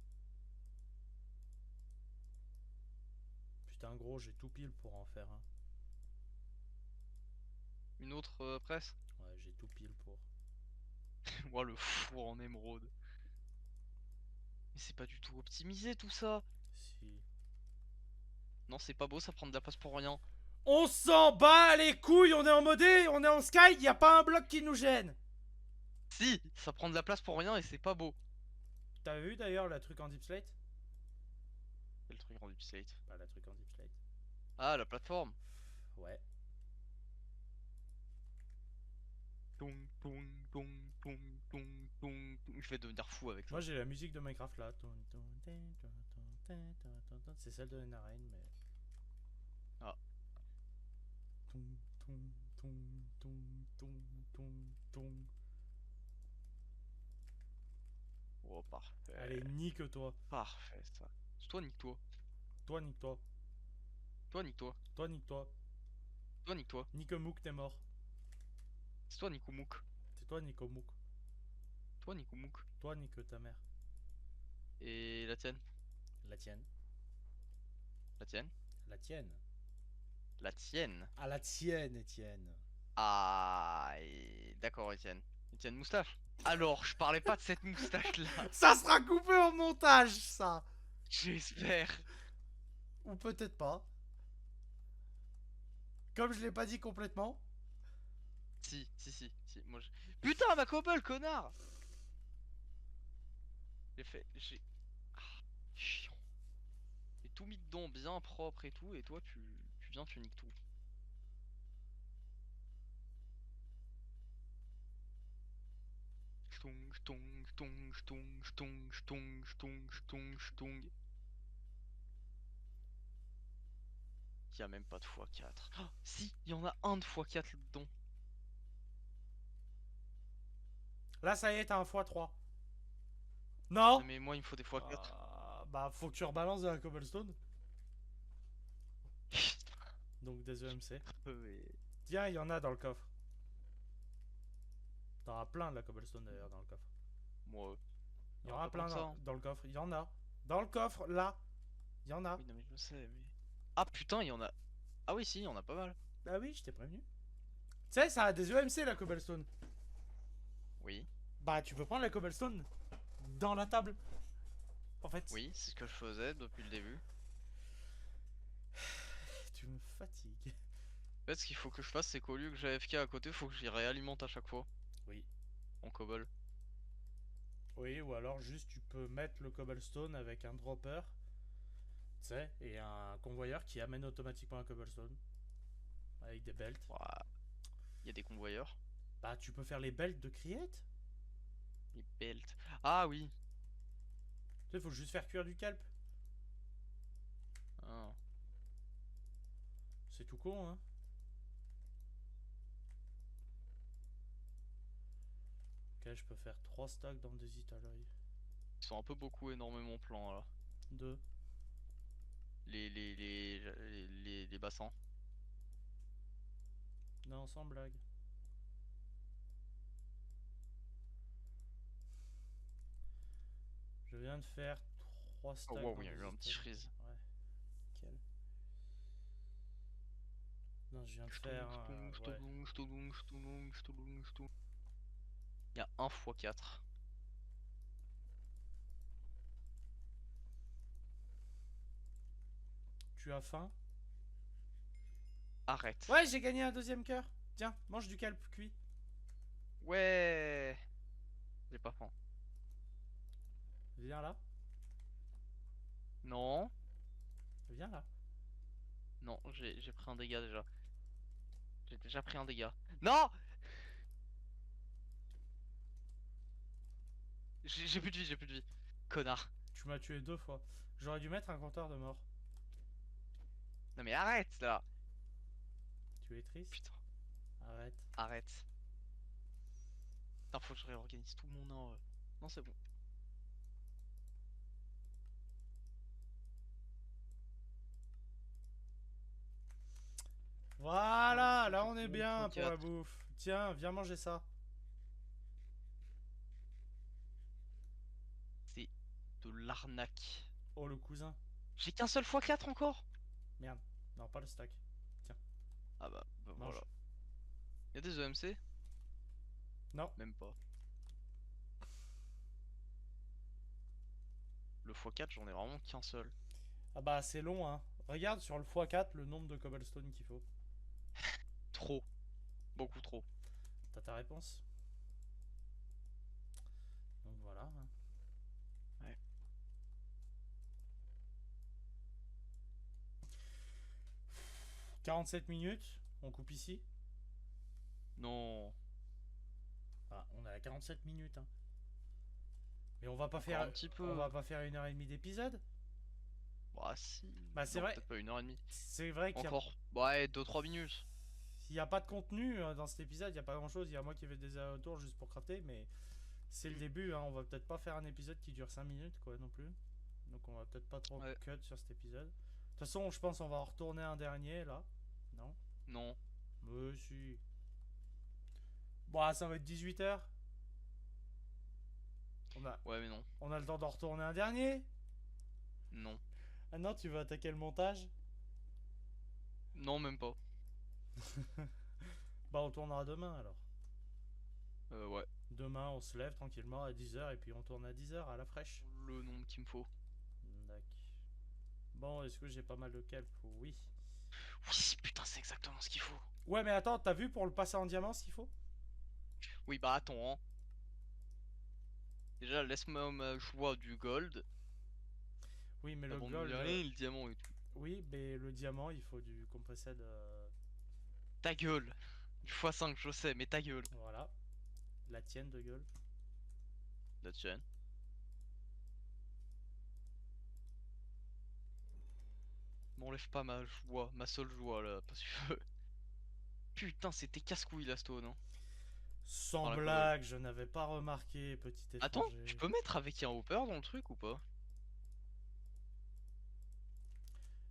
Putain gros, j'ai tout pile pour en faire un. Une autre presse? Ouais, j'ai tout pile pour. Ouah, le four en émeraude. Mais c'est pas du tout optimisé tout ça. Si. Non, c'est pas beau, ça prend de la place pour rien. On s'en bat les couilles, on est en modé, on est en sky, y a pas un bloc qui nous gêne. Si, ça prend de la place pour rien et c'est pas beau. T'as vu d'ailleurs la truc en deep slate? Quel truc rendu slate. Bah la truc en deep slate. Ah, la plateforme. Ouais. Tong, tong, tong, tong, tong, tong, tong. Je vais devenir fou avec Moi ça. j'ai la musique de Minecraft là. C'est celle de Nenaren mais. Ah, oh, Allez, parfait. nique-toi. Parfait, ça. C'est toi, nique-toi. Toi, nique-toi. Toi, nique-toi. Toi, nique-toi. Toi, nique-toi. Nique-mouk, t'es mort. C'est toi, Nikomouk. C'est toi, Nique-mouk. Toi, Nikomouk. Toi, nique ta mère. Et la tienne? La tienne. La tienne? La tienne. La tienne? Ah, la tienne, Étienne. Ah, d'accord, Etienne. Etienne Moustache. Alors, je parlais pas de cette moustache-là. Ça sera coupé en montage, ça. J'espère. Ou peut-être pas. Comme je l'ai pas dit complètement. Si, si, si, si. Moi, Putain, ma cobble, connard! J'ai fait. Ah, chiant. J'ai tout mis dedans, bien propre et tout, et toi, tu viens, tu niques tout. Stung, stung, stung, stung, stung, stung, stung, stung, stung. Il y a même pas de x4. Ah, si, il y en a un de x4 dedans. Là, ça y est, t'as un x3. Non. Non, mais moi, il me faut des x4. Bah, faut que tu rebalances de la cobblestone. Donc des EMC. Mais... Tiens, il y en a dans le coffre. T'auras plein de la cobblestone d'ailleurs dans le coffre. Moi, Il il y y en aura aura pas tant plein que ça, hein. dans le coffre. Il y en a. Dans le coffre, là. Il y en a. Oui, non, mais je le sais, mais. Ah putain, il y en a. Ah oui, si, il y en a pas mal. Bah oui, je t'ai prévenu. Tu sais, ça a des EMC la cobblestone. Oui, Bah, tu peux prendre la cobblestone dans la table. En fait, oui, c'est ce que je faisais depuis le début. tu me fatigues. En fait, ce qu'il faut que je fasse, c'est qu'au lieu que j'ai AFK à côté, faut que j'y réalimente à chaque fois Oui. en cobble. Oui, ou alors juste tu peux mettre le cobblestone avec un dropper, tu sais, et un convoyeur qui amène automatiquement un cobblestone avec des belts. Ouah, il y a des convoyeurs. Bah, tu peux faire les belts de Create. Les belts. Ah oui. Tu sais, faut juste faire cuire du kelp. Ah. C'est tout con, hein. Ok, je peux faire 3 stacks d'andésite à l'œil. Ils sont un peu beaucoup énormément plans là. 2. Les bassins. Non, sans blague. Je viens de faire 3 Oh stacks wow, il y a eu un d'andésite à petit l'œil. freeze. Ouais, nickel. Non, je viens de Stung, faire un. stung, Ouais. stung, stung, stung, stung, stung. Il y a un x4. Tu as faim? Arrête. Ouais, j'ai gagné un deuxième cœur. Tiens, mange du kelp cuit. Ouais. J'ai pas faim. Viens là. Non. Viens là. Non, j'ai pris un dégât déjà. J'ai déjà pris un dégât. Non! J'ai plus de vie, j'ai plus de vie. Connard. Tu m'as tué 2 fois. J'aurais dû mettre un compteur de mort. Non mais arrête là. Tu es triste? Putain, Arrête. arrête. Putain, faut que je réorganise tout mon or. Non, c'est bon. Voilà, Faut là que on est je bien pour la x4. bouffe. Tiens, viens manger ça. C'est de l'arnaque. Oh le cousin. J'ai qu'un seul x4 encore. Merde. Non, pas le stack. Tiens, Ah bah mange. voilà. Y'a des EMC? Non. Même pas. Le x4, j'en ai vraiment qu'un seul. Ah bah c'est long hein. Regarde sur le x4 le nombre de cobblestone qu'il faut. Trop. Beaucoup trop. T'as ta réponse? Donc voilà. Hein. Ouais. 47 minutes. On coupe ici. Non. Ah, on est à 47 minutes. Hein. Mais on va pas Encore faire. un petit peu. On va pas faire 1h30 d'épisode. Bah si. Bah c'est Non, vrai. peut-être pas 1h30. C'est vrai qu'il y a. Encore. Ouais, 2-3 minutes. Il n'y a pas de contenu dans cet épisode, il n'y a pas grand chose. Il y a moi qui vais des allers-retours juste pour crafter, mais c'est le début. Hein. On va peut-être pas faire un épisode qui dure 5 minutes, quoi, non plus. Donc on va peut-être pas trop Ouais. cut sur cet épisode. De toute façon, je pense on va en retourner un dernier là. Non? Non. Mais si. Bon, ça va être 18h. Ouais, mais non. On a le temps d'en retourner un dernier. Non. Ah non, tu vas attaquer le montage? Non, même pas. Bah, on tournera demain alors. Ouais. Demain, on se lève tranquillement à 10h et puis on tourne à 10h à la fraîche. Le nombre qu'il me faut. D'accord. Bon, est-ce que j'ai pas mal de kelp? Oui. Oui, putain, c'est exactement ce qu'il faut. Ouais, mais attends, t'as vu pour le passer en diamant ce qu'il faut? Oui, bah attends. Hein. Déjà, laisse-moi ma joie du gold. Oui, mais le Avant de me gold. dire, le diamant et tout. Oui, mais le diamant, il faut du compressed. Ta gueule. Du x5, je sais, mais ta gueule. Voilà. La tienne de gueule. La tienne. M'enlève pas ma joie, ma seule joie là, parce que. Putain, c'était casse-couille la stone. Hein. Sans Enfin, la cobble. blague, je n'avais pas remarqué, petit Attends, étranger. tu peux mettre avec un hopper dans le truc ou pas?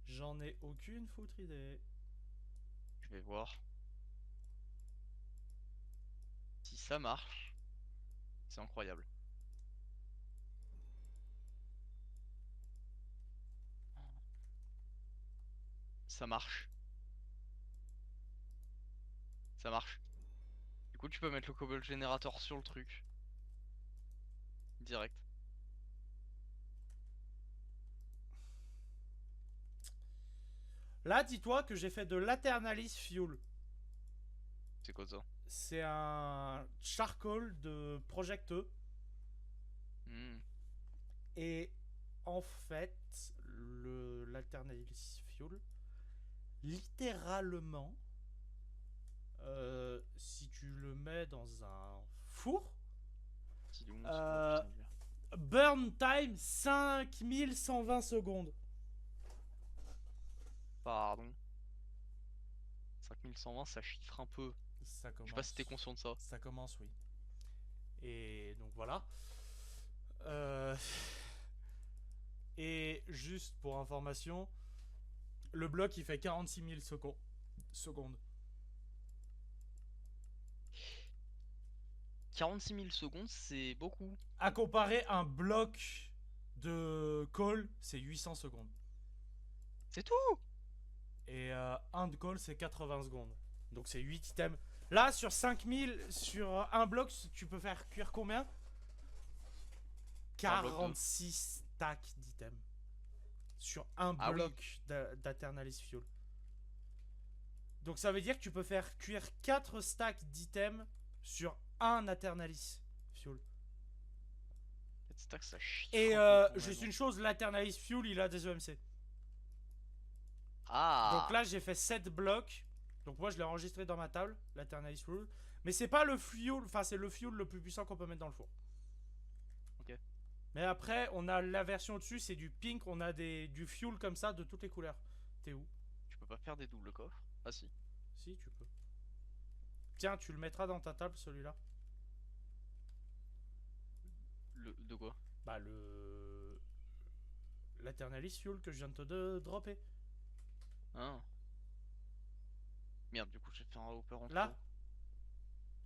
J'en ai aucune foutre idée. Je vais voir. Si ça marche, c'est incroyable. Ça marche. Ça marche. Du coup, tu peux mettre le cobble générateur sur le truc. Direct. Là, dis-toi que j'ai fait de l'Aternalis Fuel. C'est quoi ça? C'est un charcoal de Project E. Hmm. Et en fait, l'Aternalis Fuel, littéralement, si tu le mets dans un four, C'est où, Euh, putain, lui. burn time 5120 secondes. Pardon. 5120, ça chiffre un peu. Ça Je sais pas si t'es commence. conscient de ça. Ça commence, oui. Et donc voilà. Euh, Et juste pour information, le bloc il fait 46 000 secondes. 46 000 secondes, c'est beaucoup. À comparer un bloc de coal, c'est 800 secondes. C'est tout! Et un de coal, c'est 80 secondes. Donc c'est 8 items. Là, sur 5000, sur un bloc, tu peux faire cuire combien? Un bloc de- 46 stacks d'items. Sur un Ah oui. bloc d'Aternalis Fuel. Donc ça veut dire que tu peux faire cuire 4 stacks d'items sur un Aternalis Fuel. 4 stacks, ça chie. Et un peu quand juste même, une chose, l'Aternalis Fuel, il a des EMC. Ah! Donc là, j'ai fait 7 blocs. Donc moi, je l'ai enregistré dans ma table, l'Aternalis Fuel. Mais c'est pas le fuel, enfin c'est le fuel le plus puissant qu'on peut mettre dans le four. Ok. Mais après, on a la version au-dessus, c'est du pink, on a du fuel comme ça de toutes les couleurs. T'es où? Tu peux pas faire des doubles coffres? Ah si. Si, tu peux. Tiens, tu le mettras dans ta table, celui-là. De quoi? Bah, le. L'Eternalis Fuel que je viens de te dropper. Hein? Merde, du coup j'ai fait un hopper en trop. Là,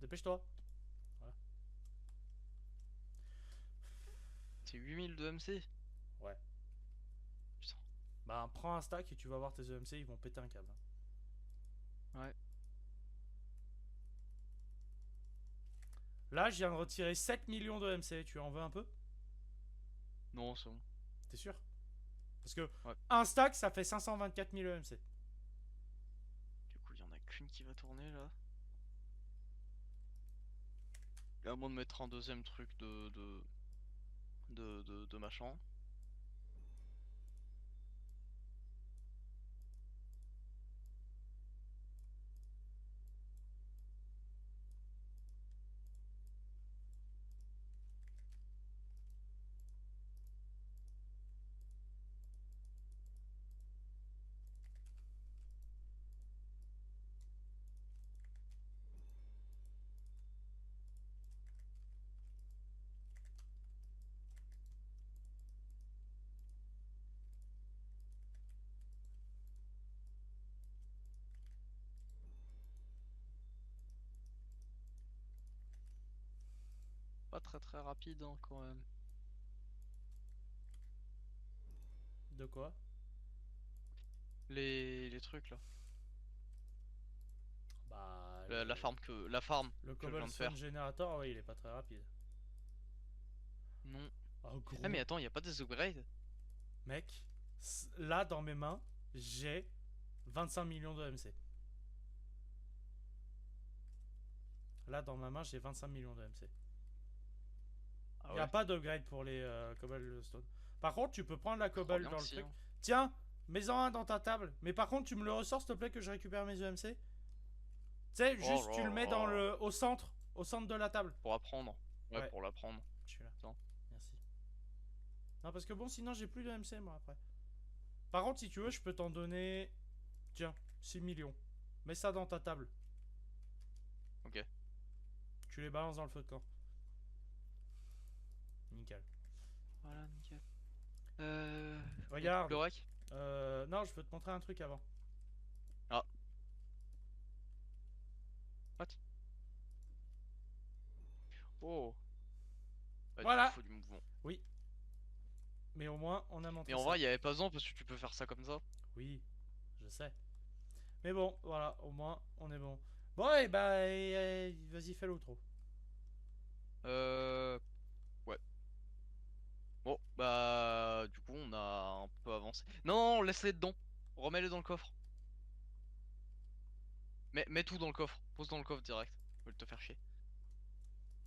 dépêche-toi. Voilà. C'est 8000 de MC? Ouais. Putain. Bah, prends un stack et tu vas voir tes EMC, ils vont péter un câble. Ouais. Là, je viens de retirer 7 millions de MC. Tu en veux un peu? Non, c'est bon. T'es sûr? Parce que Ouais. un stack, ça fait 524 000 EMC. Du coup, il y en a qu'une qui va tourner là. Et à moins de mettre un deuxième truc de machin. Pas très très rapide hein, quand même. De quoi? Les trucs là. Bah, La farm la farm le que je viens de faire. Cobblestone Generator, ouais, il est pas très rapide. Non. Oh, Ah mais gros. attends, y a pas des upgrades? Mec, là, dans mes mains, j'ai 25 millions de MC. Là, dans ma main, j'ai 25 millions de MC. Ah Il n'y a ouais? pas d'upgrade pour les cobblestone. Par contre, tu peux prendre la Je crois cobble bien dans que le si truc. hein. Tiens, mets-en un dans ta table. Mais par contre, tu me le ressors, s'il te plaît, que je récupère mes EMC. Tu sais, Oh juste, tu le là mets dans là. au centre de la table. Pour apprendre. Ouais, Ouais, pour l'apprendre. je suis là. Attends. Merci. Non, parce que bon, sinon, j'ai plus de MC, moi, après. Par contre, si tu veux, je peux t'en donner. Tiens, 6 millions. Mets ça dans ta table. Ok. Tu les balances dans le feu de camp. Nickel. Voilà, nickel. Et Regarde. le rec? Non, je veux te montrer un truc avant. Ah. What? Oh. Bah du coup Voilà. faut du mouvement. Oui. Mais au moins, on a Mais montré en ça. vrai, y avait pas besoin parce que tu peux faire ça comme ça. Oui, je sais. Mais bon, voilà, au moins, on est bon. Bon, et bah, vas-y, fais l'outro. Euh... Ouais. Bon, bah... Du coup, on a un peu avancé. Non, laisse-les dedans. Remets-les dans le coffre. Mets tout dans le coffre. Pose dans le coffre direct. Je vais te faire chier.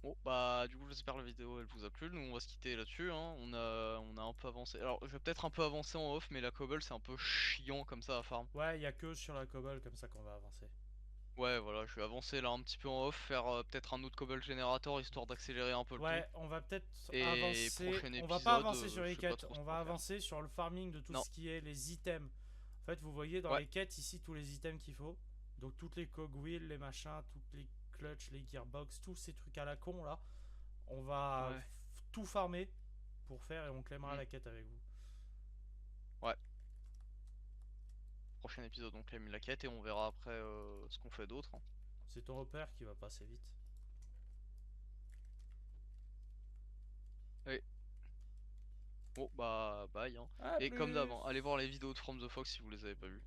Bon, bah, du coup, j'espère la vidéo, elle vous a plu. Nous, on va se quitter là-dessus, hein. On a un peu avancé. Alors, je vais peut-être un peu avancer en off, mais la cobble, c'est un peu chiant comme ça à farm. Ouais, il y a que sur la cobble comme ça qu'on va avancer. Ouais, voilà, je vais avancer là un petit peu en off, faire peut-être un autre cobble générateur histoire d'accélérer un peu le tout. Ouais, on va peut-être Et avancer. prochain On va pas épisode, avancer sur je les sais pas quêtes, trop ce on qu'on va va faire. avancer sur le farming de tout Non, ce qui est les items. En fait, vous voyez dans ouais, les quêtes ici tous les items qu'il faut. Donc, toutes les cogwheels, les machins, toutes les clutches, les gearbox, tous ces trucs à la con là. On va ouais, tout farmer pour faire et on claimera hmm, la quête avec vous. ouais. Prochain épisode, on claim la quête et on verra après ce qu'on fait d'autre, hein. C'est ton repère qui va passer vite. Oui. Bon, bah, bye, hein. À Et comme d'hab, plus! hein, allez voir les vidéos de From the Fox si vous les avez pas vues.